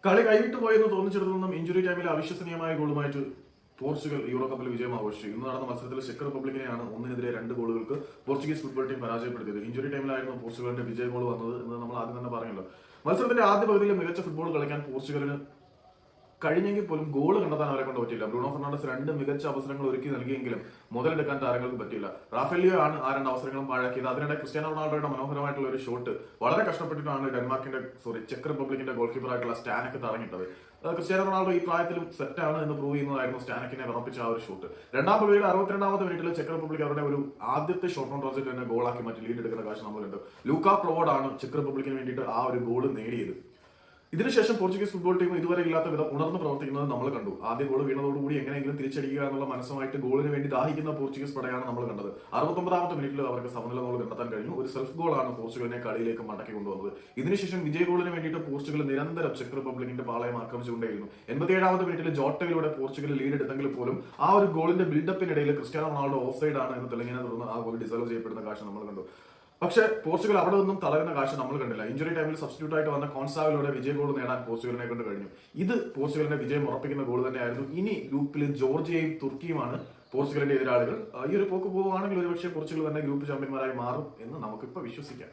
കളി കൈവിട്ടു പോയെന്ന് തോന്നിച്ചെടുത്തു ഇഞ്ചുറി ടൈമിൽ അവിശ്വസനീയമായ ഗോളുമായിട്ട് പോർച്ചുഗൽ യൂറോ കപ്പിൽ വിജയം ആഘോഷിച്ചു. ഇന്ന് നടന്ന മത്സരത്തിൽ ചെക്ക് റിപ്പബ്ലിക്കിനെയാണ് 1-നെതിരെ 2 ഗോളുകൾക്ക് പോർച്ചുഗീസ് ഫുട്ബോൾ ടീം പരാജയപ്പെടുത്തിയത്. ഇഞ്ചുറി ടൈമിലായിരുന്നു പോർച്ചുഗലിന്റെ വിജയ ഗോൾ വന്നത് എന്ന് നമ്മൾ ആദ്യം തന്നെ പറഞ്ഞല്ലോ. മത്സരത്തിന്റെ ആദ്യ പകുതിയിൽ മികച്ച ഫുട്ബോൾ കളിക്കാൻ പോർച്ചുഗലിന് കഴിഞ്ഞെങ്കിൽ പോലും ഗോൾ കണ്ടെത്താൻ അവരെ കൊണ്ട് പറ്റില്ല. ബ്രൂണോ ഫെർണാണ്ടസ് 2 മികച്ച അവസരങ്ങൾ ഒരുക്കി നൽകിയെങ്കിലും മുതലെടുക്കാൻ താരങ്ങൾക്ക് പറ്റില്ല. റാഫേലിയോ ആണ് ആ 2 അവസരങ്ങളും പാഴാക്കിയത്. അതിനിടെ ക്രിസ്ത്യാനോ റൊണാൾഡോയുടെ മനോഹരമായിട്ടുള്ള ഒരു ഷോട്ട് വളരെ കഷ്ടപ്പെട്ടിട്ടാണ് ചെക്ക് റിപ്പബ്ലിക്കിന്റെ ഗോൾ കീപ്പറായിട്ടുള്ള സ്റ്റാനക്ക് തടഞ്ഞിട്ടത്. ക്രിസ്ത്യാനോ റൊണാൾഡോ ഈ പ്രായത്തിലും സെറ്റാണ് എന്ന് പ്രൂവ് ചെയ്യുന്നതായിരുന്നു സ്റ്റാനക്കിനെ വിറപ്പിച്ച ആ ഒരു ഷോട്ട്. രണ്ടാം പകുതിയുടെ 62ാമത്തെ മിനിറ്റിൽ ചെക്ക് റിപ്പബ്ലിക് അവരുടെ ഒരു ആദ്യത്തെ ഷോട്ട് ഓൺ ടാർഗറ്റ് തന്നെ ഗോളാക്കി മാറ്റി ലീഡ് എടുക്കുന്ന കാഴ്ച നമ്മൾ കണ്ടു. ലൂക്കാ പ്രൊവോഡാണ് ചെക്ക് റിപ്പബ്ലിക്കിന് വേണ്ടിയിട്ട് ആ ഒരു ഗോൾ നേടിയത്. ഇതിനുശേഷം പോർച്ചുഗീസ് ഫുട്ബോൾ ടീം ഇതുവരെ ഇല്ലാത്ത വിധം ഉണർന്ന് പ്രവർത്തിക്കുന്നത് നമ്മൾ കണ്ടു. ആദ്യ ഗോൾ വീണതോടുകൂടി എങ്ങനെയെങ്കിലും തിരിച്ചടിക്കുക എന്നുള്ള മനസ്സുമായിട്ട് ഗോളിന് വേണ്ടി ദാഹിക്കുന്ന പോർച്ചുഗീസ് പടയാണ് നമ്മൾ കണ്ടത്. 69ാമത്തെ മിനിറ്റിൽ അവർക്ക് സമനില ഗോൾ കണ്ടെത്താൻ കഴിഞ്ഞു. ഒരു സെൽഫ് ഗോളാണ് പോർച്ചുഗലിനെ കളിയിലേക്ക് മടക്കി കൊണ്ടുവന്നത്. ഇതിനുശേഷം വിജയ ഗോളിന് വേണ്ടിയിട്ട് പോർച്ചുഗൽ നിരന്തരം ചെക്ക് റിപ്പബ്ലിക്കിന്റെ പാളയം ആക്രമിച്ചുകൊണ്ടേയിരുന്നു. 87ാമത്തെ മിനിറ്റിൽ ജോട്ടയിലൂടെ പോർച്ചുഗൽ ലീഡ് എടുത്തെങ്കിൽ പോലും ആ ഒരു ഗോളിന്റെ ബിൽഡപ്പിനിടയിൽ ക്രിസ്ത്യാനോ റൊണാൾഡോ ഓഫ് സൈഡ് ആണ് എന്ന് തെളിഞ്ഞതിനെ തുടർന്ന് ആ ഗോൾ ഡിസോൾവ് ചെയ്യപ്പെടുന്ന കാഴ്ച നമ്മൾ കണ്ടു. പക്ഷേ പോർച്ചുഗൽ അവിടെ നിന്നും തളരുന്ന കാഴ്ച നമ്മൾ കണ്ടില്ല. ഇഞ്ചുറി ടൈമിൽ സബ്സ്റ്റിറ്റ്യൂട്ട് ആയിട്ട് വന്ന കോൺസാവിലൂടെ വിജയ ഗോൾ നേടാൻ പോർച്ചുഗലിനെ കൊണ്ട് കഴിഞ്ഞു. ഇത് പോർച്ചുഗലിന്റെ വിജയം ഉറപ്പിക്കുന്ന ഗോൾ തന്നെയായിരുന്നു. ഇനി ഗ്രൂപ്പിൽ ജോർജിയയും തുർക്കിയുമാണ് പോർച്ചുഗലിന്റെ എതിരാളികൾ. ഈ ഒരു പോക്ക് പോവുകയാണെങ്കിൽ ഒരുപക്ഷെ പോർച്ചുഗൽ തന്നെ ഗ്രൂപ്പ് ചാമ്പ്യന്മാരായി മാറും എന്ന് നമുക്കിപ്പോൾ വിശ്വസിക്കാം.